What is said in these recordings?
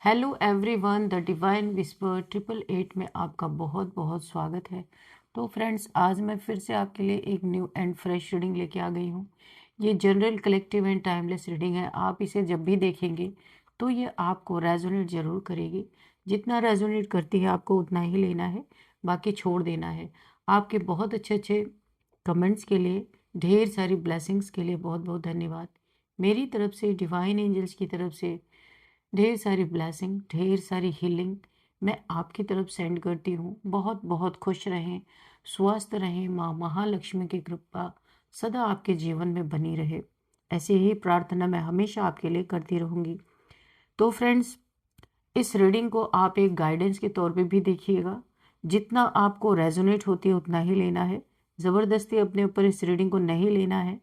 Hello everyone, the divine whisper 888 में आपका बहुत बहुत स्वागत है। तो फ्रेंड्स, आज मैं फिर से आपके लिए एक न्यू एंड फ्रेश रीडिंग लेके आ गई हूँ। ये general collective and timeless reading है। आप इसे जब भी देखेंगे तो ये आपको रेजोनेट ज़रूर करेगी। जितना रेजोनेट करती है आपको उतना ही लेना है, बाकी छोड़ देना है। आपके बहुत अच्छे अच्छे कमेंट्स के लिए, ढेर सारी ब्लेसिंग्स के लिए बहुत बहुत धन्यवाद। मेरी तरफ से, डिवाइन एंजल्स की तरफ से ढेर सारी ब्लेसिंग, ढेर सारी हीलिंग मैं आपकी तरफ सेंड करती हूँ। बहुत बहुत खुश रहें, स्वस्थ रहें। माँ महालक्ष्मी की कृपा सदा आपके जीवन में बनी रहे, ऐसी ही प्रार्थना मैं हमेशा आपके लिए करती रहूँगी। तो फ्रेंड्स, इस रीडिंग को आप एक गाइडेंस के तौर पे भी देखिएगा। जितना आपको रेजोनेट होती है उतना ही लेना है। ज़बरदस्ती अपने ऊपर इस रीडिंग को नहीं लेना है।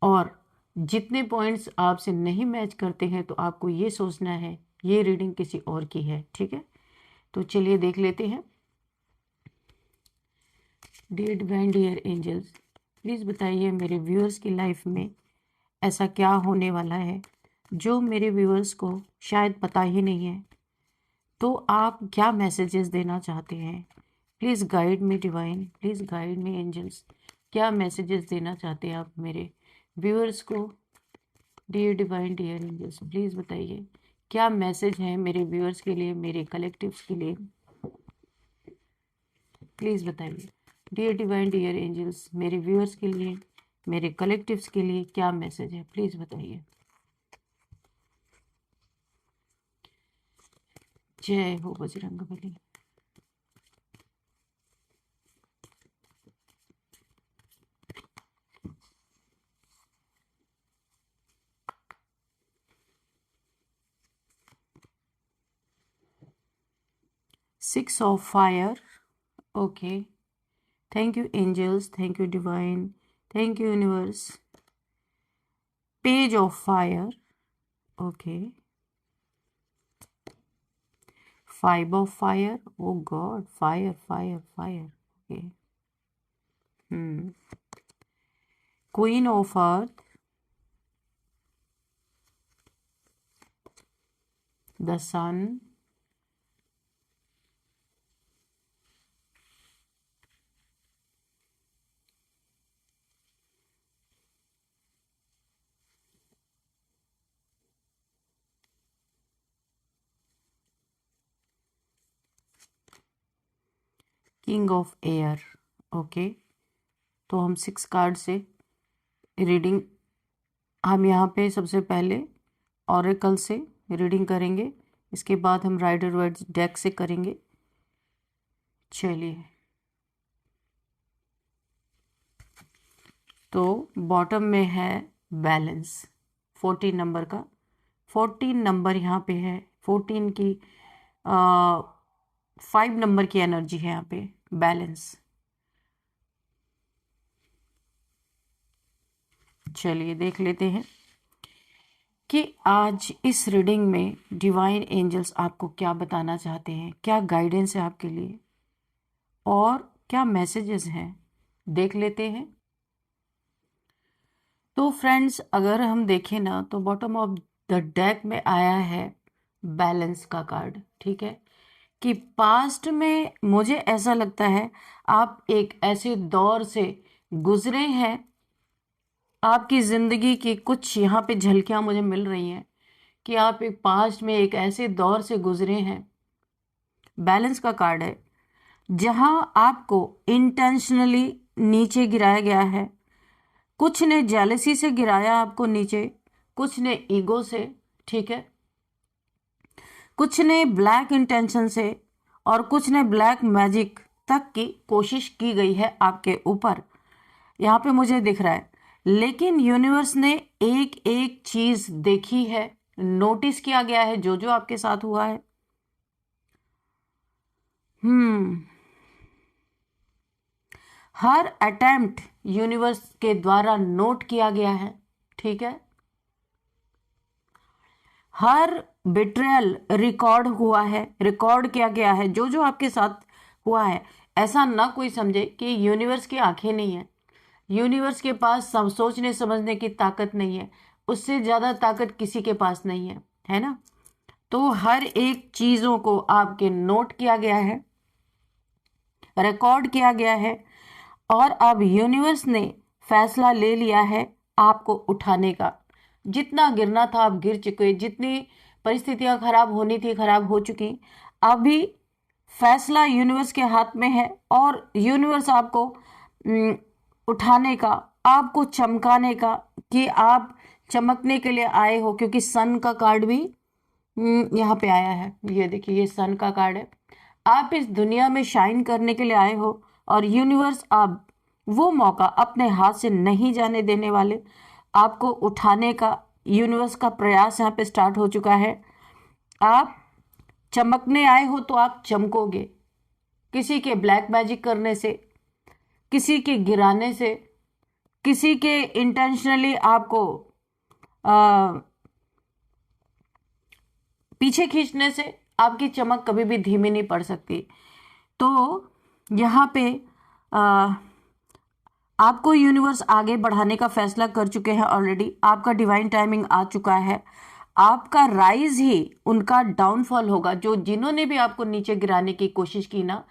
और जितने पॉइंट्स आपसे नहीं मैच करते हैं तो आपको ये सोचना है ये रीडिंग किसी और की है। ठीक है, तो चलिए देख लेते हैं। Dear divine, dear angels, please बताइए मेरे व्यूअर्स की लाइफ में ऐसा क्या होने वाला है जो मेरे व्यूअर्स को शायद पता ही नहीं है। तो आप क्या मैसेजेस देना चाहते हैं? Please guide me divine, please guide me angels. क्या मैसेजेस देना चाहते हैं आप मेरे व्यूअर्स को? Dear divine, dear angels, please बताइए क्या मैसेज है मेरे व्यूअर्स के लिए, मेरे कलेक्टिव्स के लिए। प्लीज़ बताइए डियर डिवाइन, डियर एंजल्स, मेरे व्यूअर्स के लिए, मेरे कलेक्टिव्स के लिए क्या मैसेज है, प्लीज़ बताइए। जय हो Bajrangbali. Six of fire, okay. Thank you angels, thank you divine, thank you universe. Page of fire, okay. Five of fire, oh god, fire fire fire, okay. Queen of earth, the sun, king of air, okay. तो हम 6 card से reading, हम यहाँ पे सबसे पहले oracle से reading करेंगे, इसके बाद हम राइडर वर्ड्स डेक से करेंगे। चलिए, तो बॉटम में है बैलेंस 14 नंबर का। 14 नंबर यहाँ पे है, 14 की 5 नंबर की एनर्जी है यहाँ पे, बैलेंस। चलिए देख लेते हैं कि आज इस रीडिंग में डिवाइन एंजल्स आपको क्या बताना चाहते हैं, क्या गाइडेंस है आपके लिए और क्या मैसेजेस हैं, देख लेते हैं। तो फ्रेंड्स, अगर हम देखें ना तो बॉटम ऑफ द डेक में आया है बैलेंस का कार्ड। ठीक है, कि पास्ट में मुझे ऐसा लगता है आप एक ऐसे दौर से गुजरे हैं, आपकी ज़िंदगी की कुछ यहाँ पे झलकियाँ मुझे मिल रही हैं कि आप एक पास्ट में एक ऐसे दौर से गुजरे हैं। बैलेंस का कार्ड है जहां आपको इंटेंशनली नीचे गिराया गया है। कुछ ने जेलसी से गिराया आपको नीचे, कुछ ने ईगो से, ठीक है, कुछ ने ब्लैक इंटेंशन से और कुछ ने ब्लैक मैजिक तक की कोशिश की गई है आपके ऊपर, यहाँ पे मुझे दिख रहा है। लेकिन यूनिवर्स ने एक एक चीज देखी है, नोटिस किया गया है जो जो आपके साथ हुआ है। हर अटेम्प्ट यूनिवर्स के द्वारा नोट किया गया है। ठीक है, हर बिट्रेयल रिकॉर्ड हुआ है, रिकॉर्ड किया गया है जो जो आपके साथ हुआ है। ऐसा ना कोई समझे कि यूनिवर्स की आंखें नहीं है, यूनिवर्स के पास सोचने समझने की ताकत नहीं है, उससे ज्यादा ताकत किसी के पास नहीं है, है ना। तो हर एक चीजों को आपके नोट किया गया है, रिकॉर्ड किया गया है, और अब यूनिवर्स ने फैसला ले लिया है आपको उठाने का। जितना गिरना था आप गिर चुके, जितनी परिस्थितियां खराब होनी थी खराब हो चुकी। अभी फैसला यूनिवर्स के हाथ में है और यूनिवर्स आपको उठाने का, आपको चमकाने का, कि आप चमकने के लिए आए हो, क्योंकि सन का कार्ड भी यहाँ पे आया है। ये देखिए, ये सन का कार्ड है। आप इस दुनिया में शाइन करने के लिए आए हो और यूनिवर्स आप वो मौका अपने हाथ से नहीं जाने देने वाले। आपको उठाने का यूनिवर्स का प्रयास यहाँ पे स्टार्ट हो चुका है। आप चमकने आए हो तो आप चमकोगे। किसी के ब्लैक मैजिक करने से, किसी के गिराने से, किसी के इंटेंशनली आपको पीछे खींचने से आपकी चमक कभी भी धीमी नहीं पड़ सकती। तो यहाँ पे आपको यूनिवर्स आगे बढ़ाने का फैसला कर चुके हैं ऑलरेडी। आपका डिवाइन टाइमिंग आ चुका है। आपका राइज ही उनका डाउनफॉल होगा। जो जिन्होंने भी आपको नीचे गिराने की कोशिश की ना,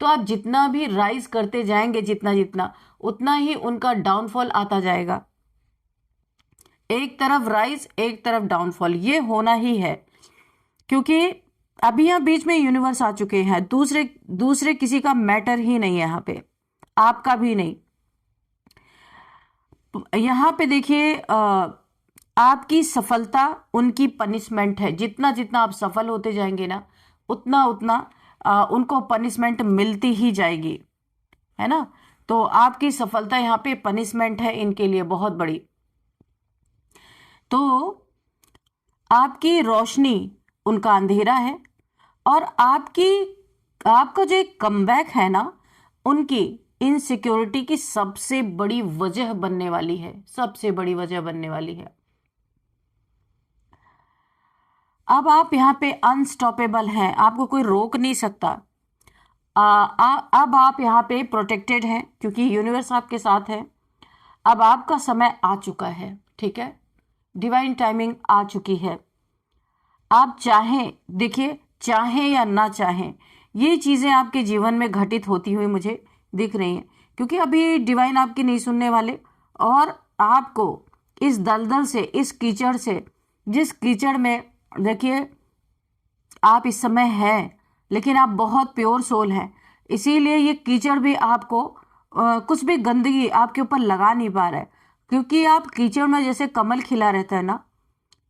तो आप जितना भी राइज करते जाएंगे, जितना जितना, उतना ही उनका डाउनफॉल आता जाएगा। एक तरफ राइज, एक तरफ डाउनफॉल, ये होना ही है, क्योंकि अभी यहाँ बीच में यूनिवर्स आ चुके हैं। दूसरे किसी का मैटर ही नहीं है यहाँ पे, आपका भी नहीं। यहाँ पे देखिए, आपकी सफलता उनकी पनिशमेंट है। जितना जितना आप सफल होते जाएंगे ना, उतना उतना उनको पनिशमेंट मिलती ही जाएगी, है ना। तो आपकी सफलता यहाँ पे पनिशमेंट है इनके लिए बहुत बड़ी। तो आपकी रोशनी उनका अंधेरा है, और आपका जो एक कमबैक है ना, उनकी इनसिक्योरिटी की सबसे बड़ी वजह बनने वाली है, सबसे बड़ी वजह बनने वाली है। अब आप यहाँ पे अनस्टॉपेबल हैं, आपको कोई रोक नहीं सकता। अब आप यहाँ पे प्रोटेक्टेड हैं, क्योंकि यूनिवर्स आपके साथ है। अब आपका समय आ चुका है, ठीक है, डिवाइन टाइमिंग आ चुकी है। आप चाहें, देखिए, चाहें या ना चाहें, ये चीज़ें आपके जीवन में घटित होती हुई मुझे दिख रही हैं, क्योंकि अभी डिवाइन आपकी नहीं सुनने वाले, और आपको इस दलदल से, इस कीचड़ से, जिस कीचड़ में देखिए आप इस समय हैं, लेकिन आप बहुत प्योर सोल हैं, इसीलिए ये कीचड़ भी आपको कुछ भी गंदगी आपके ऊपर लगा नहीं पा रहा है, क्योंकि आप कीचड़ में जैसे कमल खिला रहता है ना,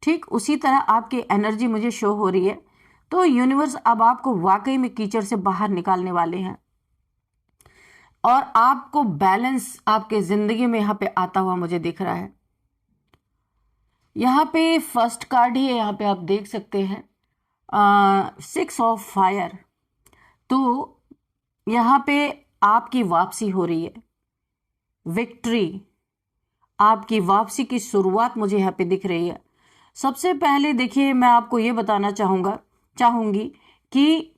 ठीक उसी तरह आपकी एनर्जी मुझे शो हो रही है। तो यूनिवर्स अब आपको वाकई में कीचड़ से बाहर निकालने वाले हैं, और आपको बैलेंस आपके जिंदगी में यहाँ पे आता हुआ मुझे दिख रहा है। यहाँ पे फर्स्ट कार्ड ही है, यहाँ पे आप देख सकते हैं 6 ऑफ फायर। तो यहाँ पे आपकी वापसी हो रही है, विक्ट्री, आपकी वापसी की शुरुआत मुझे यहाँ पे दिख रही है। सबसे पहले देखिए, मैं आपको ये बताना चाहूंगी कि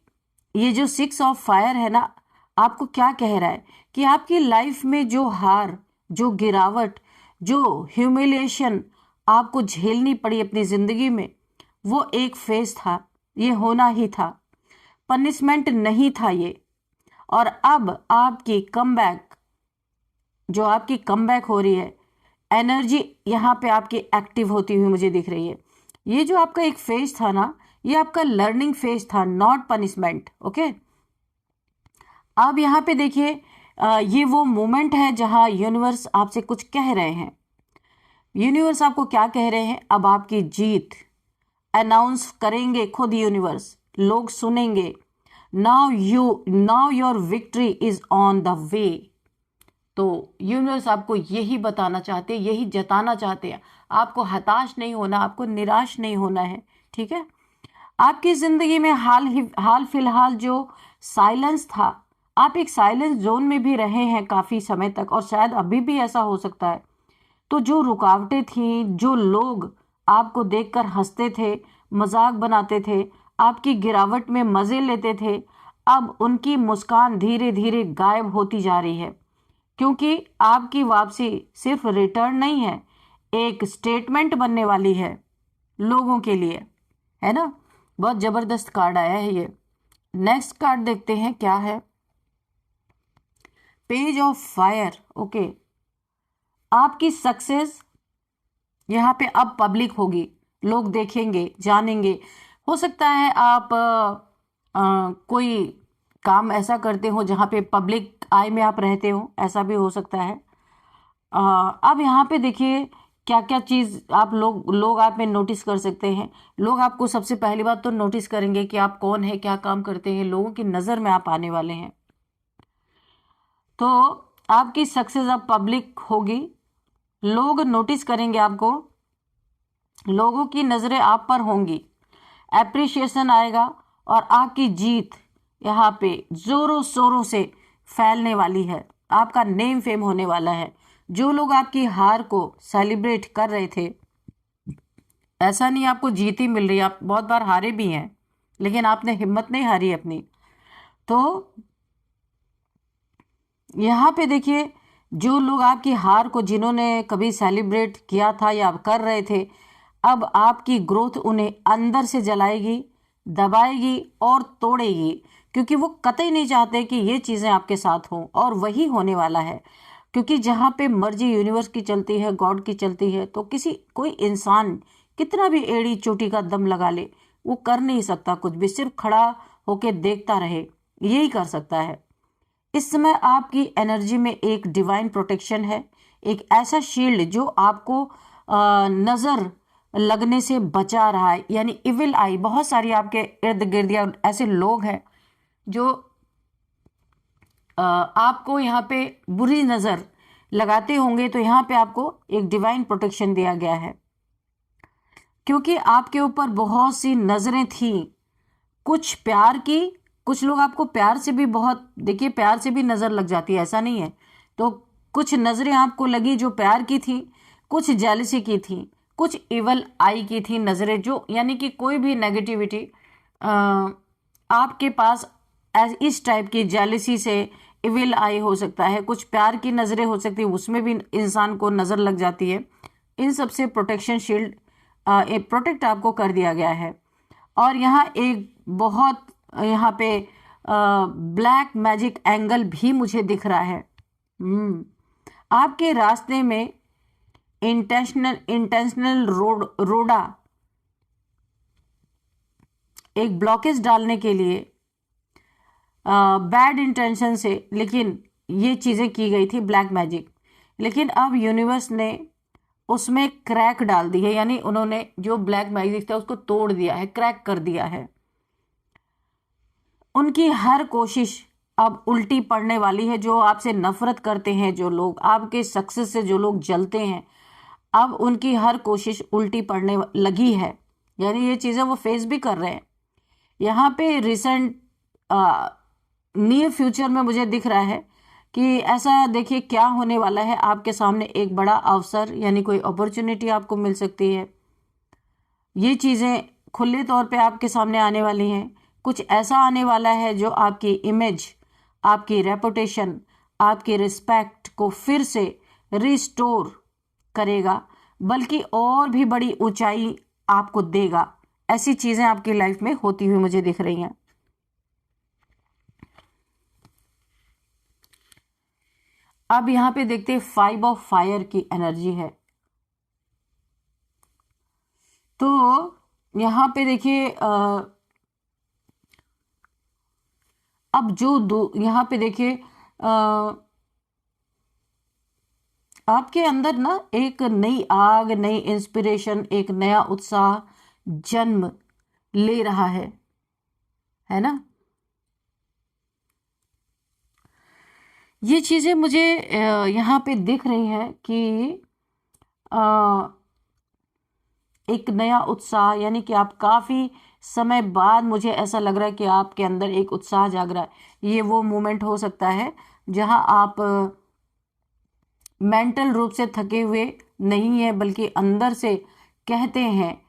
ये जो 6 ऑफ फायर है ना, आपको क्या कह रहा है कि आपकी लाइफ में जो हार, जो गिरावट, जो ह्यूमिलिएशन आपको झेलनी पड़ी अपनी जिंदगी में, वो एक फेज था, ये होना ही था, पनिशमेंट नहीं था ये। और अब आपकी कमबैक, जो आपकी कमबैक हो रही है, एनर्जी यहाँ पे आपकी एक्टिव होती हुई मुझे दिख रही है। ये जो आपका एक फेज था ना, ये आपका लर्निंग फेज था, नॉट पनिशमेंट, ओके। अब यहाँ पे देखिए, ये वो मोमेंट है जहाँ यूनिवर्स आपसे कुछ कह रहे हैं। यूनिवर्स आपको क्या कह रहे हैं? अब आपकी जीत अनाउंस करेंगे खुद यूनिवर्स, लोग सुनेंगे। Now your victory is on the way. तो यूनिवर्स आपको यही बताना चाहते हैं, यही जताना चाहते हैं, आपको हताश नहीं होना, आपको निराश नहीं होना है, ठीक है। आपकी जिंदगी में हाल फिलहाल जो साइलेंस था, आप एक साइलेंस जोन में भी रहे हैं काफी समय तक, और शायद अभी भी ऐसा हो सकता है। तो जो रुकावटें थी, जो लोग आपको देखकर हंसते थे, मजाक बनाते थे, आपकी गिरावट में मजे लेते थे, अब उनकी मुस्कान धीरे धीरे गायब होती जा रही है, क्योंकि आपकी वापसी सिर्फ रिटर्न नहीं है, एक स्टेटमेंट बनने वाली है लोगों के लिए, है ना। बहुत जबरदस्त कार्ड आया है ये। नेक्स्ट कार्ड देखते हैं क्या है। Page of fire. ओके, आपकी सक्सेस यहाँ पे अब पब्लिक होगी, लोग देखेंगे, जानेंगे। हो सकता है आप कोई काम ऐसा करते हो जहाँ पे पब्लिक आई में आप रहते हो, ऐसा भी हो सकता है। अब यहाँ पे देखिए क्या क्या चीज़ आप लोग आप में नोटिस कर सकते हैं। लोग आपको सबसे पहली बात तो नोटिस करेंगे कि आप कौन है, क्या काम करते हैं, लोगों की नज़र में आप आने वाले हैं। तो आपकी सक्सेस अब पब्लिक होगी, लोग नोटिस करेंगे आपको, लोगों की नज़रें आप पर होंगी, एप्रिशिएशन आएगा और आपकी जीत यहाँ पे जोरों शोरों से फैलने वाली है। आपका नेम फेम होने वाला है। जो लोग आपकी हार को सेलिब्रेट कर रहे थे, ऐसा नहीं आपको जीत ही मिल रही, आप बहुत बार हारे भी हैं, लेकिन आपने हिम्मत नहीं हारी अपनी। तो यहाँ पे देखिए, जो लोग आपकी हार को जिन्होंने कभी सेलिब्रेट किया था या कर रहे थे, अब आपकी ग्रोथ उन्हें अंदर से जलाएगी, दबाएगी और तोड़ेगी, क्योंकि वो कतई नहीं चाहते कि ये चीज़ें आपके साथ हों, और वही होने वाला है। क्योंकि जहाँ पे मर्जी यूनिवर्स की चलती है, गॉड की चलती है, तो कोई इंसान कितना भी एड़ी चोटी का दम लगा ले, वो कर नहीं सकता कुछ भी, सिर्फ खड़ा होके देखता रहे, यही कर सकता है। इस समय आपकी एनर्जी में एक डिवाइन प्रोटेक्शन है, एक ऐसा शील्ड जो आपको नज़र लगने से बचा रहा है, यानी इविल आई। बहुत सारी आपके इर्द गिर्द या ऐसे लोग हैं जो आपको यहाँ पे बुरी नज़र लगाते होंगे, तो यहाँ पे आपको एक डिवाइन प्रोटेक्शन दिया गया है, क्योंकि आपके ऊपर बहुत सी नज़रें थी, कुछ प्यार की, कुछ लोग आपको प्यार से भी बहुत, देखिए प्यार से भी नज़र लग जाती है, ऐसा नहीं है। तो कुछ नज़रें आपको लगी जो प्यार की थी, कुछ जेलसी की थी, कुछ इवल आई की थी नज़रें, जो यानी कि कोई भी नेगेटिविटी आपके पास इस टाइप की जेलसी से इविल आई हो सकता है, कुछ प्यार की नज़रें हो सकती है, उसमें भी इंसान को नज़र लग जाती है। इन सब से प्रोटेक्शन शील्ड प्रोटेक्ट आपको कर दिया गया है। और यहाँ एक बहुत यहाँ पे ब्लैक मैजिक एंगल भी मुझे दिख रहा है। आपके रास्ते में इंटेंशनल रोड़ा एक ब्लॉकेज डालने के लिए बैड इंटेंशन से, लेकिन ये चीज़ें की गई थी ब्लैक मैजिक, लेकिन अब यूनिवर्स ने उसमें क्रैक डाल दी है, यानी उन्होंने जो ब्लैक मैजिक था उसको तोड़ दिया है, क्रैक कर दिया है। उनकी हर कोशिश अब उल्टी पड़ने वाली है। जो आपसे नफरत करते हैं, जो लोग आपके सक्सेस से जो लोग जलते हैं, अब उनकी हर कोशिश उल्टी पड़ने लगी है, यानी ये चीज़ें वो फेस भी कर रहे हैं। यहाँ पे रिसेंट नियर फ्यूचर में मुझे दिख रहा है कि ऐसा देखिए क्या होने वाला है। आपके सामने एक बड़ा अवसर, यानी कोई अपॉर्चुनिटी आपको मिल सकती है। ये चीज़ें खुले तौर पे आपके सामने आने वाली हैं। कुछ ऐसा आने वाला है जो आपकी इमेज, आपकी रेपुटेशन, आपकी रिस्पेक्ट को फिर से रिस्टोर करेगा, बल्कि और भी बड़ी ऊंचाई आपको देगा। ऐसी चीज़ें आपकी लाइफ में होती हुई मुझे दिख रही हैं। अब यहाँ पे देखते हैं 5 ऑफ फायर की एनर्जी है। तो यहाँ पे देखिए अब जो यहाँ पे देखिए आपके अंदर ना एक नई आग, नई इंस्पिरेशन, एक नया उत्साह जन्म ले रहा है ना। ये चीज़ें मुझे यहाँ पे दिख रही हैं कि एक नया उत्साह, यानी कि आप काफ़ी समय बाद, मुझे ऐसा लग रहा है कि आपके अंदर एक उत्साह जाग रहा है। ये वो मोमेंट हो सकता है जहां आप मेंटल रूप से थके हुए नहीं है, बल्कि अंदर से कहते हैं,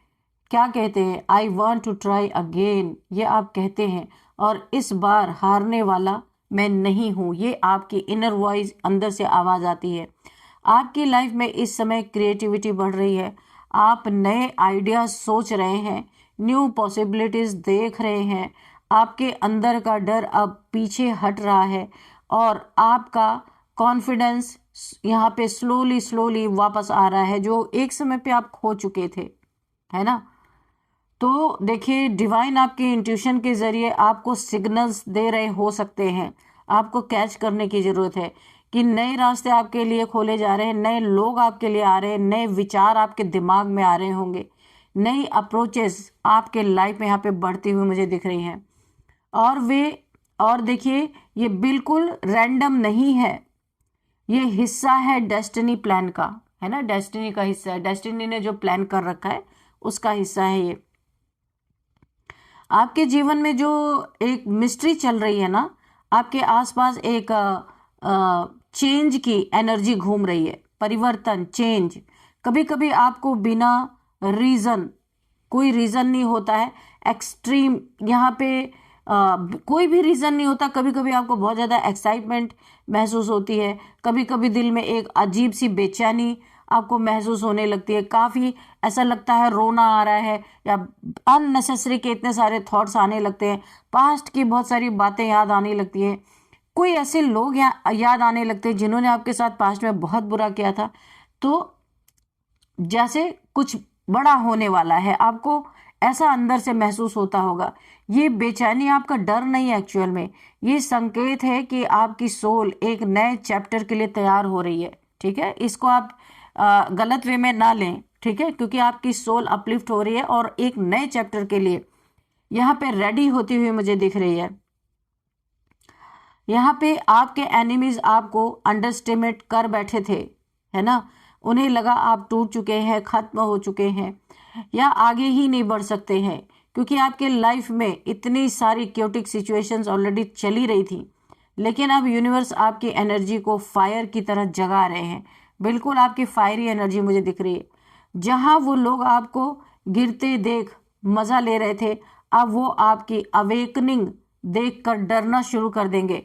क्या कहते हैं, I want to try again, ये आप कहते हैं, और इस बार हारने वाला मैं नहीं हूँ। ये आपकी इनर वॉइस अंदर से आवाज़ आती है। आपकी लाइफ में इस समय क्रिएटिविटी बढ़ रही है। आप नए आइडियाज सोच रहे हैं, न्यू पॉसिबिलिटीज देख रहे हैं, आपके अंदर का डर अब पीछे हट रहा है और आपका कॉन्फिडेंस यहाँ पे स्लोली स्लोली वापस आ रहा है, जो एक समय पे आप खो चुके थे, है ना। तो देखिए, डिवाइन आपके इंट्यूशन के जरिए आपको सिग्नल्स दे रहे हो सकते हैं। आपको कैच करने की जरूरत है कि नए रास्ते आपके लिए खोले जा रहे हैं, नए लोग आपके लिए आ रहे हैं, नए विचार आपके दिमाग में आ रहे होंगे, नई अप्रोचेस आपके लाइफ में यहाँ पे बढ़ती हुई मुझे दिख रही हैं। और देखिए, ये बिल्कुल रैंडम नहीं है, ये हिस्सा है डेस्टिनी प्लान का, है ना। डेस्टिनी का हिस्सा है, डेस्टिनी ने जो प्लान कर रखा है उसका हिस्सा है ये। आपके जीवन में जो एक मिस्ट्री चल रही है ना, आपके आसपास एक चेंज की एनर्जी घूम रही है, परिवर्तन, चेंज। कभी कभी आपको बिना रीजन, कोई रीजन नहीं होता है, एक्सट्रीम यहाँ पे कोई भी रीजन नहीं होता, कभी कभी आपको बहुत ज़्यादा एक्साइटमेंट महसूस होती है, कभी कभी दिल में एक अजीब सी बेचैनी आपको महसूस होने लगती है, काफ़ी ऐसा लगता है रोना आ रहा है, या अननेसेसरी के इतने सारे थॉट्स आने लगते हैं, पास्ट की बहुत सारी बातें याद आने लगती हैं, कोई ऐसे लोग याद आने लगते हैं जिन्होंने आपके साथ पास्ट में बहुत बुरा किया था। तो जैसे कुछ बड़ा होने वाला है, आपको ऐसा अंदर से महसूस होता होगा। ये बेचैनी आपका डर नहीं है, एक्चुअल में ये संकेत है कि आपकी सोल एक नए चैप्टर के लिए तैयार हो रही है, ठीक है। इसको आप गलत वे में ना लें, ठीक है, क्योंकि आपकी सोल अपलिफ्ट हो रही है और एक नए चैप्टर के लिए यहाँ पे रेडी होती हुई मुझे दिख रही है। यहाँ पे आपके एनिमीज आपको अंडरस्टिमेट कर बैठे थे, है ना। उन्हें लगा आप टूट चुके हैं, खत्म हो चुके हैं, या आगे ही नहीं बढ़ सकते हैं, क्योंकि आपके लाइफ में इतनी सारी क्योटिक सिचुएशंस ऑलरेडी चली रही थी। लेकिन अब यूनिवर्स आपकी एनर्जी को फायर की तरह जगा रहे हैं, बिल्कुल आपकी फायरी एनर्जी मुझे दिख रही है। जहां वो लोग आपको गिरते देख मजा ले रहे थे, अब वो आपकी अवेकनिंग देखकर डरना शुरू कर देंगे,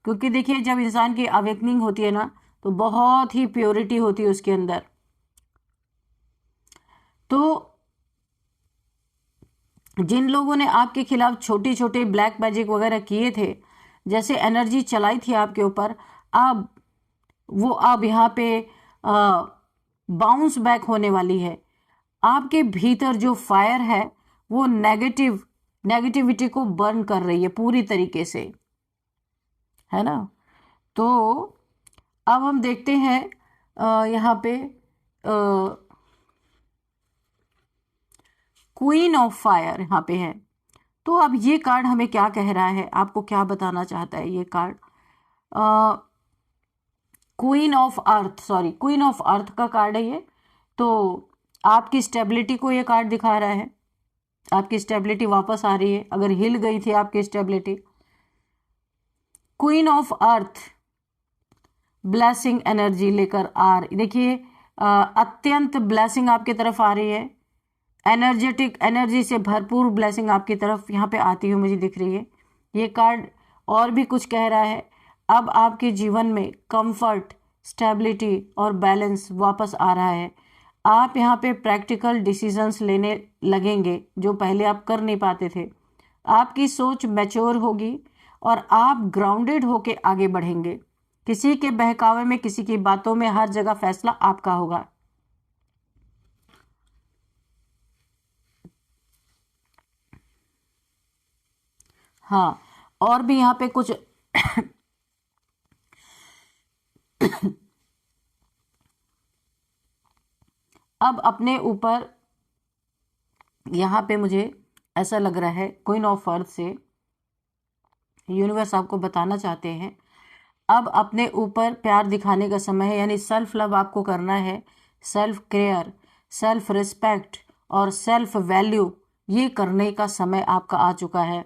क्योंकि देखिए, जब इंसान की अवेकनिंग होती है ना, तो बहुत ही प्योरिटी होती है उसके अंदर। तो जिन लोगों ने आपके खिलाफ छोटे छोटे ब्लैक मैजिक वगैरह किए थे, जैसे एनर्जी चलाई थी आपके ऊपर, अब यहाँ पे बाउंस बैक होने वाली है। आपके भीतर जो फायर है वो नेगेटिविटी को बर्न कर रही है पूरी तरीके से, है ना। तो अब हम देखते हैं यहाँ पे क्वीन ऑफ फायर यहाँ पे है। तो अब ये कार्ड हमें क्या कह रहा है, आपको क्या बताना चाहता है ये कार्ड? क्वीन ऑफ अर्थ का कार्ड है ये। तो आपकी स्टेबिलिटी को ये कार्ड दिखा रहा है, आपकी स्टेबिलिटी वापस आ रही है, अगर हिल गई थी आपकी stability. Queen of earth blessing energy लेकर आ रही, देखिए अत्यंत ब्लेसिंग आपकी तरफ आ रही है, एनर्जेटिक एनर्जी से भरपूर ब्लेसिंग आपकी तरफ यहाँ पे आती हुई मुझे दिख रही है। ये कार्ड और भी कुछ कह रहा है, अब आपके जीवन में कंफर्ट, स्टेबिलिटी और बैलेंस वापस आ रहा है। आप यहाँ पे प्रैक्टिकल डिसीजंस लेने लगेंगे जो पहले आप कर नहीं पाते थे। आपकी सोच मैच्योर होगी और आप ग्राउंडेड होके आगे बढ़ेंगे। किसी के बहकावे में, किसी की बातों में हर जगह फैसला आपका होगा। हाँ, और भी यहाँ पे कुछ अब अपने ऊपर यहाँ पे मुझे ऐसा लग रहा है, क्वीन ऑफ अर्थ से यूनिवर्स आपको बताना चाहते हैं अब अपने ऊपर प्यार दिखाने का समय है, यानी सेल्फ लव आपको करना है। सेल्फ केयर, सेल्फ रिस्पेक्ट और सेल्फ वैल्यू, ये करने का समय आपका आ चुका है।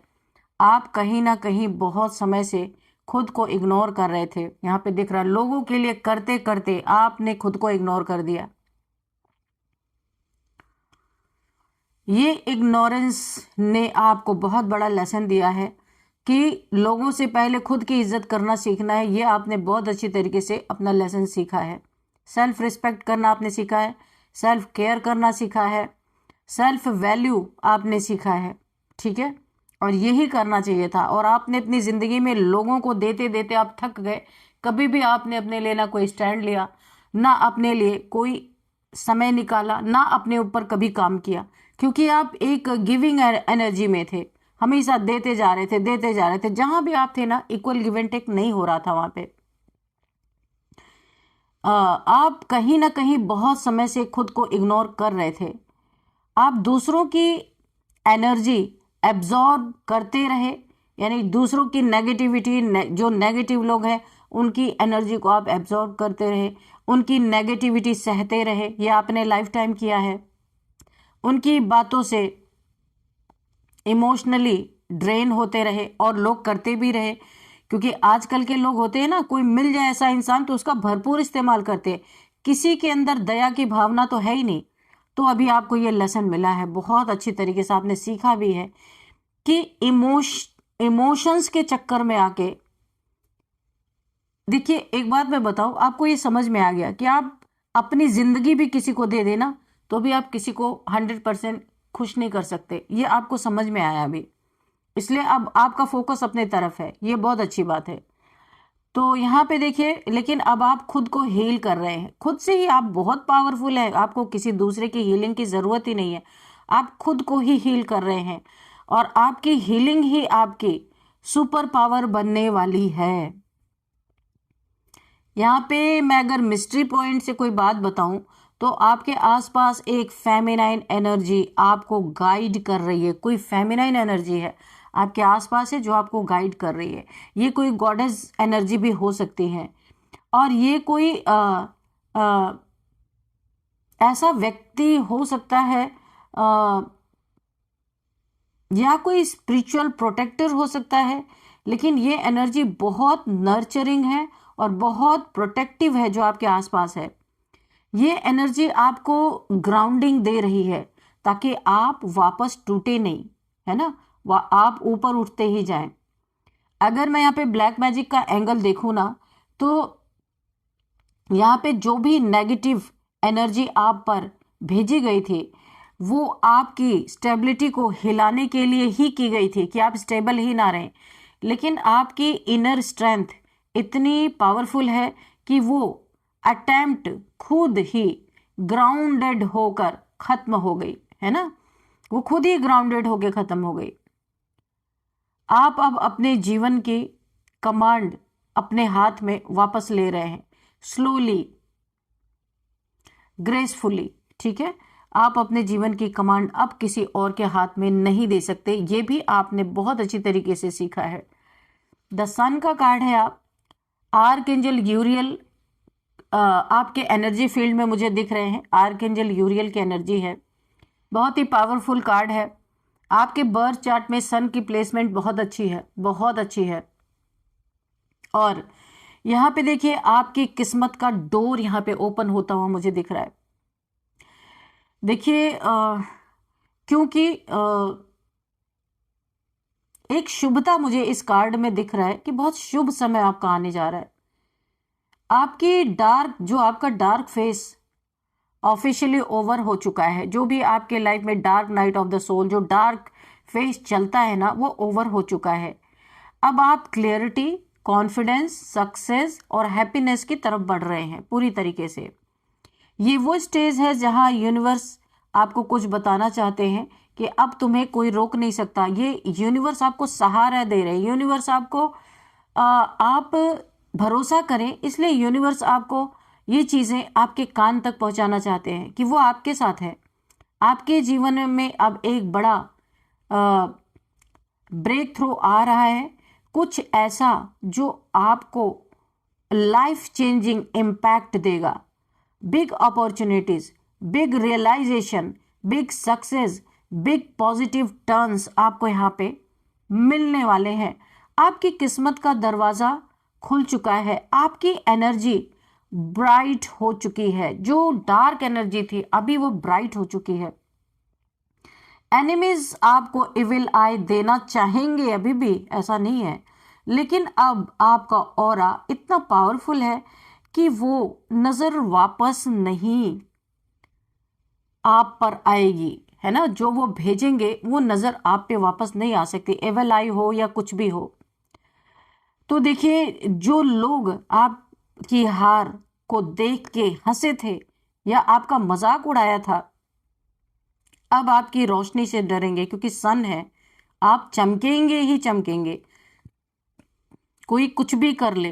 आप कहीं ना कहीं बहुत समय से खुद को इग्नोर कर रहे थे, यहाँ पे दिख रहा है, लोगों के लिए करते करते आपने खुद को इग्नोर कर दिया। ये इग्नोरेंस ने आपको बहुत बड़ा लेसन दिया है कि लोगों से पहले खुद की इज्जत करना सीखना है। ये आपने बहुत अच्छी तरीके से अपना लेसन सीखा है। सेल्फ रिस्पेक्ट करना आपने सीखा है, सेल्फ केयर करना सीखा है, सेल्फ वैल्यू आपने सीखा है, ठीक है। और यही करना चाहिए था। और आपने अपनी जिंदगी में लोगों को देते देते आप थक गए। कभी भी आपने अपने लिए ना कोई स्टैंड लिया, ना अपने लिए कोई समय निकाला, ना अपने ऊपर कभी काम किया, क्योंकि आप एक गिविंग एनर्जी में थे, हमेशा देते जा रहे थे, देते जा रहे थे। जहां भी आप थे ना, इक्वल गिव एंड टेक नहीं हो रहा था वहां पे। आप कहीं ना कहीं बहुत समय से खुद को इग्नोर कर रहे थे। आप दूसरों की एनर्जी एब्जॉर्ब करते रहे, यानी दूसरों की नेगेटिविटी, जो नेगेटिव लोग हैं उनकी एनर्जी को आप एब्जॉर्ब करते रहे, उनकी नेगेटिविटी सहते रहे। ये आपने लाइफ टाइम किया है। उनकी बातों से इमोशनली ड्रेन होते रहे, और लोग करते भी रहे, क्योंकि आजकल के लोग होते हैं ना, कोई मिल जाए ऐसा इंसान तो उसका भरपूर इस्तेमाल करते हैं। किसी के अंदर दया की भावना तो है ही नहीं। तो अभी आपको ये लेसन मिला है, बहुत अच्छी तरीके से आपने सीखा भी है कि इमोशंस के चक्कर में आके, देखिए एक बात मैं बताऊं, आपको ये समझ में आ गया कि आप अपनी जिंदगी भी किसी को दे देना तो भी आप किसी को 100% खुश नहीं कर सकते। ये आपको समझ में आया अभी, इसलिए अब आपका फोकस अपने तरफ है, ये बहुत अच्छी बात है। तो यहाँ पे देखिए, लेकिन अब आप खुद को हील कर रहे हैं, खुद से ही। आप बहुत पावरफुल है, आपको किसी दूसरे की हीलिंग की जरूरत ही नहीं है। आप खुद को ही हील कर रहे हैं, और आपकी हीलिंग ही आपकी सुपर पावर बनने वाली है। यहाँ पे मैं अगर मिस्ट्री पॉइंट से कोई बात बताऊं, तो आपके आसपास एक फेमिनाइन एनर्जी आपको गाइड कर रही है। कोई फेमिनाइन एनर्जी है आपके आसपास है जो आपको गाइड कर रही है। ये कोई गॉडेस एनर्जी भी हो सकती है, और ये कोई आ, ऐसा व्यक्ति हो सकता है, या कोई स्पिरिचुअल प्रोटेक्टर हो सकता है। लेकिन ये एनर्जी बहुत नर्चरिंग है और बहुत प्रोटेक्टिव है जो आपके आसपास है। ये एनर्जी आपको ग्राउंडिंग दे रही है, ताकि आप वापस टूटे नहीं, है ना, आप ऊपर उठते ही जाएं। अगर मैं यहाँ पे ब्लैक मैजिक का एंगल देखूं ना, तो यहाँ पे जो भी नेगेटिव एनर्जी आप पर भेजी गई थी, वो आपकी स्टेबिलिटी को हिलाने के लिए ही की गई थी, कि आप स्टेबल ही ना रहें। लेकिन आपकी इनर स्ट्रेंथ इतनी पावरफुल है कि वो अटेम्प्ट खुद ही ग्राउंडेड होकर खत्म हो गई, है ना, वो खुद ही ग्राउंडेड होकर खत्म हो गई। आप अब अपने जीवन की कमांड अपने हाथ में वापस ले रहे हैं, स्लोली, ग्रेसफुली, ठीक है। आप अपने जीवन की कमांड अब किसी और के हाथ में नहीं दे सकते। ये भी आपने बहुत अच्छी तरीके से सीखा है। द सन का कार्ड है। आप आर्कएंजल यूरियल आपके एनर्जी फील्ड में मुझे दिख रहे हैं। आर्कएंजल यूरियल की एनर्जी है, बहुत ही पावरफुल कार्ड है। आपके बर्थ चार्ट में सन की प्लेसमेंट बहुत अच्छी है, बहुत अच्छी है। और यहाँ पे देखिए, आपकी किस्मत का डोर यहाँ पे ओपन होता हुआ मुझे दिख रहा है। देखिए क्योंकि एक शुभता मुझे इस कार्ड में दिख रहा है कि बहुत शुभ समय आपका आने जा रहा है। आपकी जो आपका डार्क फेस ऑफिशियली ओवर हो चुका है। जो भी आपके लाइफ में dark night of the soul, जो डार्क फेस चलता है ना, वो ओवर हो चुका है। अब आप क्लियरिटी, कॉन्फिडेंस, सक्सेस और हैप्पीनेस की तरफ बढ़ रहे हैं पूरी तरीके से। ये वो स्टेज है जहां यूनिवर्स आपको कुछ बताना चाहते हैं कि अब तुम्हें कोई रोक नहीं सकता। ये यूनिवर्स आपको सहारा दे रहे हैं। यूनिवर्स आपको आप भरोसा करें, इसलिए यूनिवर्स आपको ये चीजें आपके कान तक पहुंचाना चाहते हैं कि वो आपके साथ है। आपके जीवन में अब एक बड़ा ब्रेक थ्रू आ रहा है, कुछ ऐसा जो आपको लाइफ चेंजिंग इम्पैक्ट देगा। Big opportunities, big realisation, big success, big positive turns आपको यहाँ पे मिलने वाले हैं। आपकी किस्मत का दरवाजा खुल चुका है। आपकी एनर्जी ब्राइट हो चुकी है। जो डार्क एनर्जी थी अभी वो ब्राइट हो चुकी है। एनिमीज आपको इविल आई देना चाहेंगे, अभी भी ऐसा नहीं है, लेकिन अब आपका ऑरा इतना पावरफुल है कि वो नजर वापस नहीं आप पर आएगी, है ना, जो वो भेजेंगे वो नज़र आप पे वापस नहीं आ सकती, एवल आई हो या कुछ भी हो। तो देखिए, जो लोग आपकी हार को देख के हंसे थे या आपका मजाक उड़ाया था, अब आपकी रोशनी से डरेंगे, क्योंकि सन है, आप चमकेंगे ही चमकेंगे, कोई कुछ भी कर ले,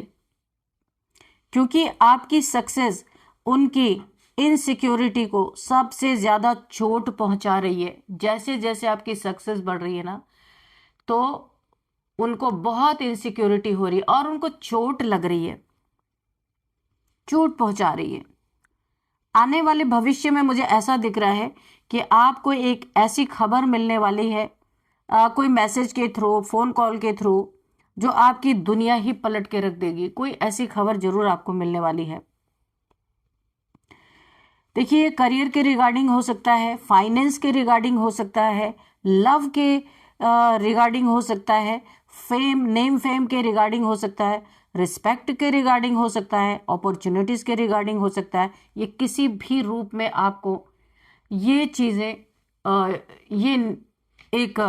क्योंकि आपकी सक्सेस उनकी इनसिक्योरिटी को सबसे ज्यादा चोट पहुंचा रही है। जैसे जैसे आपकी सक्सेस बढ़ रही है ना, तो उनको बहुत इनसिक्योरिटी हो रही है और उनको चोट लग रही है, चोट पहुंचा रही है। आने वाले भविष्य में मुझे ऐसा दिख रहा है कि आपको एक ऐसी खबर मिलने वाली है, कोई मैसेज के थ्रू, फोन कॉल के थ्रू, जो आपकी दुनिया ही पलट के रख देगी। कोई ऐसी खबर जरूर आपको मिलने वाली है। देखिए, करियर के रिगार्डिंग हो सकता है, फाइनेंस के रिगार्डिंग हो सकता है, लव के रिगार्डिंग हो सकता है, फेम, नेम फेम के रिगार्डिंग हो सकता है, रिस्पेक्ट के रिगार्डिंग हो सकता है, अपॉर्चुनिटीज के रिगार्डिंग हो सकता है। ये किसी भी रूप में आपको ये चीजें, ये एक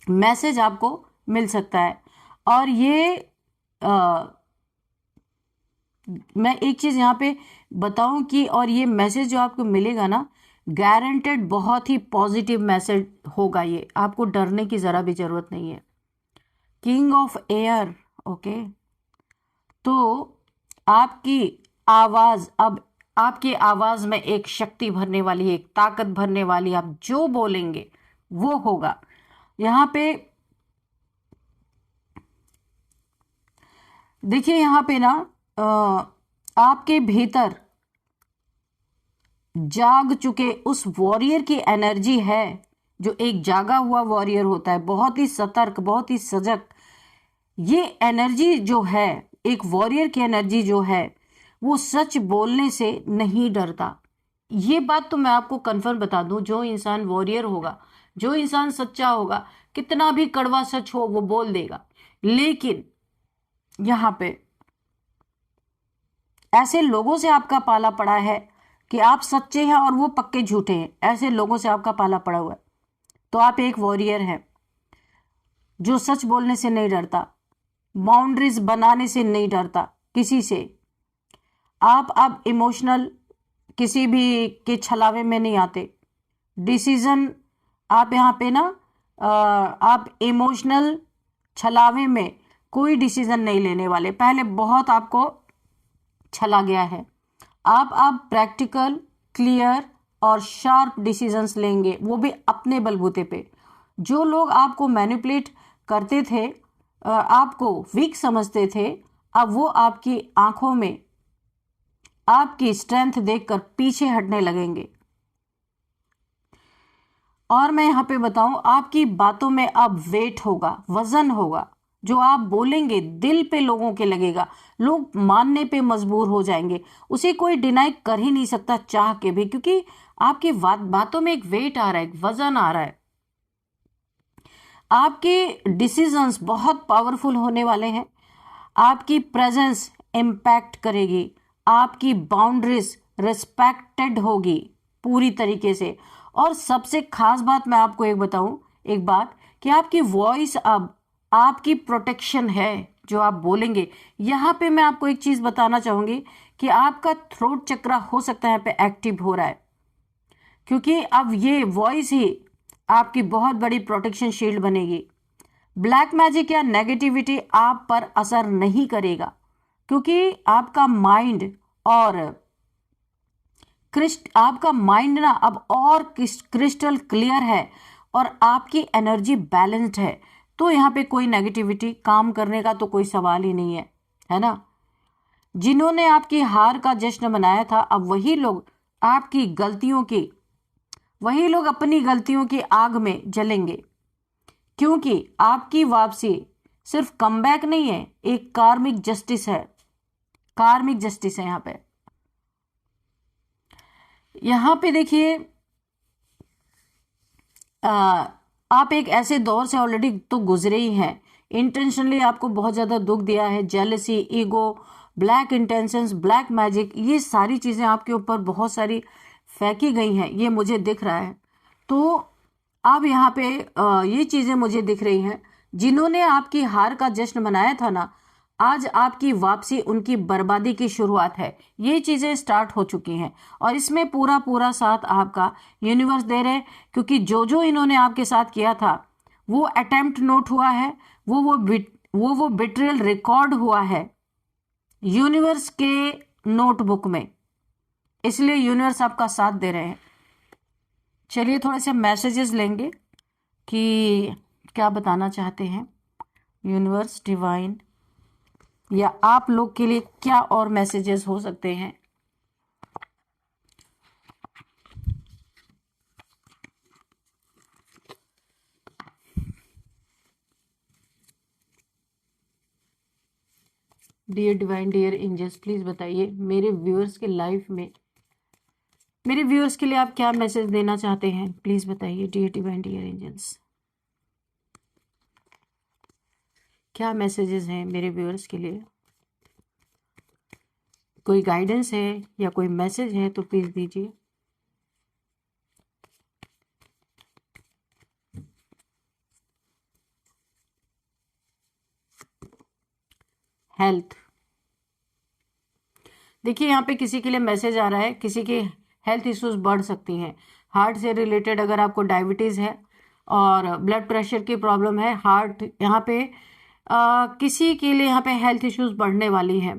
मैसेज आपको मिल सकता है। और ये मैं एक चीज यहाँ पे बताऊं कि, और ये मैसेज जो आपको मिलेगा ना, गारंटेड बहुत ही पॉजिटिव मैसेज होगा। ये आपको डरने की जरा भी जरूरत नहीं है। King of air, okay. तो आपकी आवाज, अब आपकी आवाज में एक शक्ति भरने वाली है, एक ताकत भरने वाली है। आप जो बोलेंगे वो होगा। यहाँ पे देखिए, यहाँ पे ना आपके भीतर जाग चुके उस वॉरियर की एनर्जी है, जो एक जागा हुआ वॉरियर होता है, बहुत ही सतर्क, बहुत ही सजग। ये एनर्जी जो है, एक वॉरियर की एनर्जी जो है, वो सच बोलने से नहीं डरता। ये बात तो मैं आपको कन्फर्म बता दूं, जो इंसान वॉरियर होगा, जो इंसान सच्चा होगा, कितना भी कड़वा सच हो वो बोल देगा। लेकिन यहां पे ऐसे लोगों से आपका पाला पड़ा है कि आप सच्चे हैं और वो पक्के झूठे हैं, ऐसे लोगों से आपका पाला पड़ा हुआ है। तो आप एक वॉरियर हैं जो सच बोलने से नहीं डरता, बाउंड्रीज बनाने से नहीं डरता किसी से। आप अब इमोशनल किसी भी के छलावे में नहीं आते। डिसीजन आप यहाँ पे ना, आप इमोशनल छलावे में कोई डिसीजन नहीं लेने वाले। पहले बहुत आपको छला गया है, आप अब प्रैक्टिकल, क्लियर और शार्प डिसीजंस लेंगे, वो भी अपने बलबूते पे। जो लोग आपको मैनिपुलेट करते थे, आपको वीक समझते थे, अब वो आपकी आंखों में आपकी स्ट्रेंथ देखकर पीछे हटने लगेंगे। और मैं यहाँ पे बताऊं, आपकी बातों में अब वेट होगा, वजन होगा। जो आप बोलेंगे दिल पे लोगों के लगेगा, लोग मानने पे मजबूर हो जाएंगे। उसे कोई डिनाई कर ही नहीं सकता चाह के भी, क्योंकि आपकी बातों में एक वेट आ रहा है, एक वजन आ रहा है। आपके डिसीजंस बहुत पावरफुल होने वाले हैं। आपकी प्रेजेंस इम्पैक्ट करेगी, आपकी बाउंड्रीज रिस्पेक्टेड होगी पूरी तरीके से। और सबसे खास बात मैं आपको एक बताऊं, एक बात, कि आपकी वॉइस अब आपकी प्रोटेक्शन है। जो आप बोलेंगे, यहाँ पे मैं आपको एक चीज बताना चाहूंगी कि आपका थ्रोट चक्रा हो सकता है यहाँ पे एक्टिव हो रहा है, क्योंकि अब ये वॉइस ही आपकी बहुत बड़ी प्रोटेक्शन शील्ड बनेगी। ब्लैक मैजिक या नेगेटिविटी आप पर असर नहीं करेगा, क्योंकि आपका माइंड और आपका माइंड ना अब और क्रिस्टल क्लियर है और आपकी एनर्जी बैलेंस्ड है। तो यहाँ पे कोई नेगेटिविटी काम करने का तो कोई सवाल ही नहीं है ना। जिन्होंने आपकी हार का जश्न मनाया था, अब वही लोग अपनी गलतियों की आग में जलेंगे, क्योंकि आपकी वापसी सिर्फ कमबैक नहीं है, एक कार्मिक जस्टिस है। कार्मिक जस्टिस है यहाँ पे देखिए, आप एक ऐसे दौर से ऑलरेडी तो गुजरे ही हैं। इंटेंशनली आपको बहुत ज्यादा दुख दिया है, jealousy, ego, black intentions, black magic, ये सारी चीजें आपके ऊपर बहुत सारी फेंकी गई हैं, ये मुझे दिख रहा है। तो अब यहाँ पे ये चीजें मुझे दिख रही हैं। जिन्होंने आपकी हार का जश्न मनाया था ना, आज आपकी वापसी उनकी बर्बादी की शुरुआत है। ये चीजें स्टार्ट हो चुकी हैं और इसमें पूरा पूरा साथ आपका यूनिवर्स दे रहे हैं, क्योंकि जो जो इन्होंने आपके साथ किया था वो अटेम्प्ट नोट हुआ है, वो बिट्रियल रिकॉर्ड हुआ है यूनिवर्स के नोटबुक में। इसलिए यूनिवर्स आपका साथ दे रहे हैं। चलिए थोड़े से मैसेजेस लेंगे कि क्या बताना चाहते हैं यूनिवर्स, डिवाइन, या आप लोग के लिए क्या और मैसेजेस हो सकते हैं। Dear divine, dear angels, please बताइए मेरे व्यूअर्स के लाइफ में, मेरे व्यूअर्स के लिए आप क्या मैसेज देना चाहते हैं। प्लीज बताइए डियर डिवाइन, डियर एंजल्स, क्या मैसेजेस हैं मेरे व्यूअर्स के लिए। कोई गाइडेंस है या कोई मैसेज है तो प्लीज दीजिए। हेल्थ, देखिए यहाँ पे किसी के लिए मैसेज आ रहा है, किसी के हेल्थ इश्यूज बढ़ सकती हैं। हार्ट से रिलेटेड अगर आपको डायबिटीज है और ब्लड प्रेशर की प्रॉब्लम है, हार्ट यहाँ पे किसी के लिए यहाँ पे हेल्थ इश्यूज बढ़ने वाली हैं।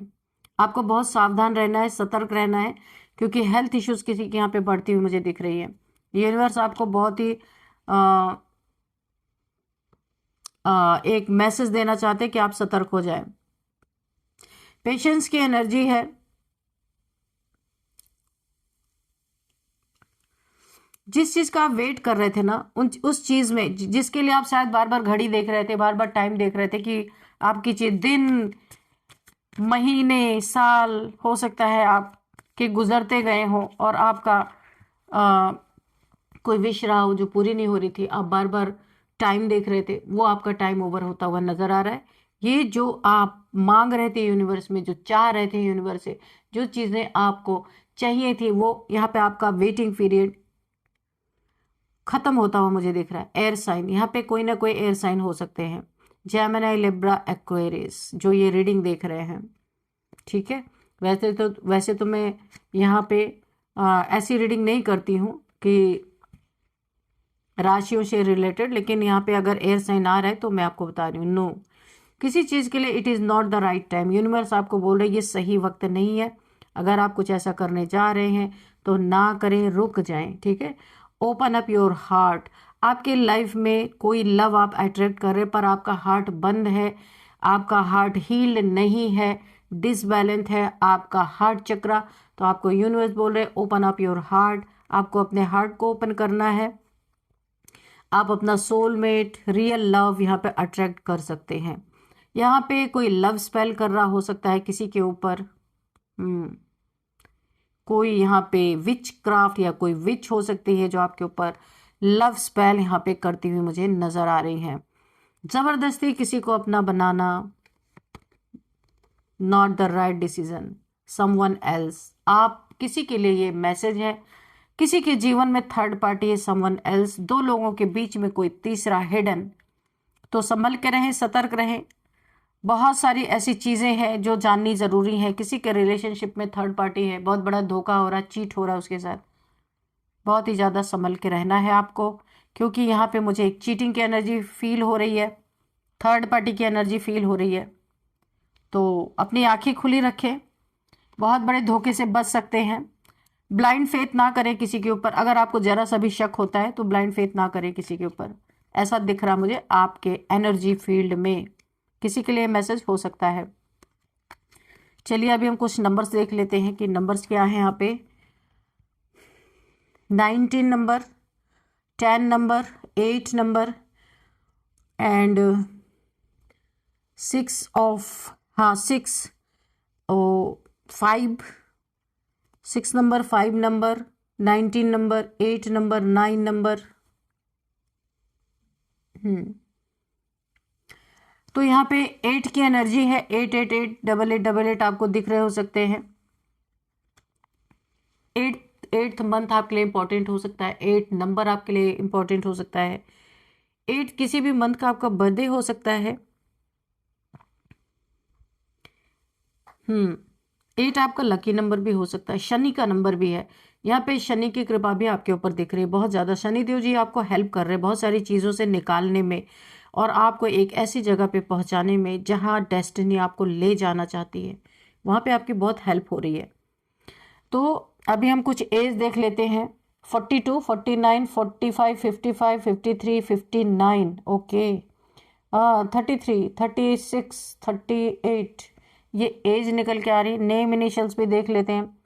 आपको बहुत सावधान रहना है, सतर्क रहना है, क्योंकि हेल्थ इश्यूज किसी के यहाँ पे बढ़ती हुई मुझे दिख रही है। यूनिवर्स आपको बहुत ही एक मैसेज देना चाहते हैं कि आप सतर्क हो जाए। पेशेंस की एनर्जी है। जिस चीज का आप वेट कर रहे थे ना, उस चीज में जिसके लिए आप शायद बार बार घड़ी देख रहे थे, बार बार टाइम देख रहे थे कि आपकी चीज, दिन, महीने, साल हो सकता है आपके गुजरते गए हो और आपका कोई विश रहा हो जो पूरी नहीं हो रही थी, आप बार बार टाइम देख रहे थे, वो आपका टाइम ओवर होता हुआ नजर आ रहा है। ये जो आप मांग रहे थे यूनिवर्स में, जो चाह रहे थे यूनिवर्स से, जो चीजें आपको चाहिए थी, वो यहाँ पे आपका वेटिंग पीरियड खत्म होता हुआ मुझे दिख रहा है। एयर साइन, यहाँ पे कोई ना कोई एयर साइन हो सकते हैं, जेमिनी, लिब्रा, एक्वेरियस, जो ये रीडिंग देख रहे हैं। ठीक है, वैसे तो मैं यहाँ पे ऐसी रीडिंग नहीं करती हूँ कि राशियों से रिलेटेड, लेकिन यहाँ पे अगर एयर साइन आ रहा है तो मैं आपको बता रही हूँ, नो, किसी चीज के लिए it is not the right time. Universe आपको बोल रहे हैं ये सही वक्त नहीं है। अगर आप कुछ ऐसा करने जा रहे हैं तो ना करें, रुक जाएं। ठीक है, ओपन अप योर हार्ट। आपके लाइफ में कोई लव आप अट्रैक्ट कर रहे हैं, पर आपका हार्ट बंद है, आपका हार्ट हील्ड नहीं है, डिसबैलेंस है आपका हार्ट चक्रा। तो आपको यूनिवर्स बोल रहे ओपन अप योर हार्ट। आपको अपने हार्ट को ओपन करना है। आप अपना सोलमेट, रियल लव यहाँ पे अट्रैक्ट कर सकते हैं। यहाँ पे कोई लव स्पेल कर रहा हो सकता है किसी के ऊपर। कोई यहाँ पे विच क्राफ्ट या कोई विच हो सकती है जो आपके ऊपर लव स्पेल यहाँ पे करती हुई मुझे नजर आ रही है। जबरदस्ती किसी को अपना बनाना, not the right decision, someone else. आप किसी के लिए ये मैसेज है, किसी के जीवन में थर्ड पार्टी है, समवन एल्स, दो लोगों के बीच में कोई तीसरा हिडन। तो संभल के रहें, सतर्क रहें। बहुत सारी ऐसी चीजें हैं जो जाननी जरूरी है। किसी के रिलेशनशिप में थर्ड पार्टी है, बहुत बड़ा धोखा हो रहा है, चीट हो रहा है उसके साथ। बहुत ही ज्यादा संभल के रहना है आपको, क्योंकि यहाँ पे मुझे एक चीटिंग की एनर्जी फील हो रही है, थर्ड पार्टी की एनर्जी फील हो रही है। तो अपनी आंखें खुली रखें, बहुत बड़े धोखे से बच सकते हैं। ब्लाइंड फेथ ना करें किसी के ऊपर। अगर आपको जरा सा भी शक होता है तो ब्लाइंड फेथ ना करें किसी के ऊपर। ऐसा दिख रहा मुझे आपके एनर्जी फील्ड में, किसी के लिए मैसेज हो सकता है। चलिए अभी हम कुछ नंबर्स देख लेते हैं कि नंबर्स क्या है यहाँ पे। 19 number, 10 number, 8 number and 6 of 5, 6 number, 5 number, 19 number, 8 number, 9 number. तो यहाँ पे 8 की एनर्जी है। 8888888 आपको दिख रहे हो सकते हैं। 8th मंथ आपके लिए इंपॉर्टेंट हो सकता है, 8 नंबर आपके लिए इंपॉर्टेंट हो सकता है, 8 किसी भी मंथ का आपका बर्थडे हो सकता है। 8 आपका लकी नंबर भी हो सकता है, शनि का नंबर भी है। यहाँ पे शनि की कृपा भी आपके ऊपर दिख रही है बहुत ज़्यादा। शनिदेव जी आपको हेल्प कर रहे हैं बहुत सारी चीज़ों से निकालने में और आपको एक ऐसी जगह पे पहुँचाने में जहाँ डेस्टिनी आपको ले जाना चाहती है, वहाँ पे आपकी बहुत हेल्प हो रही है। तो अभी हम कुछ एज देख लेते हैं। 42, 49, 45, 55, 53, 59, ओके। 33, 36, 38, ये एज निकल के आ रही। नेम इनिशियल्स भी देख लेते हैं।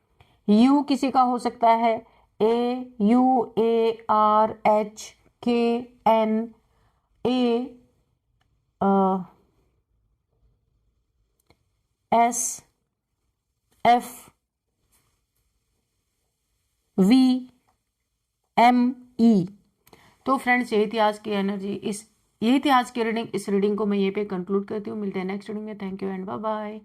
यू किसी का हो सकता है, AUARHKNASFVME। तो फ्रेंड्स यही थी आज की एनर्जी, यही थी आज की रीडिंग। इस रीडिंग को मैं यहीं पे कंक्लूड करती हूँ। मिलते हैं नेक्स्ट रीडिंग में। Thank you and bye bye.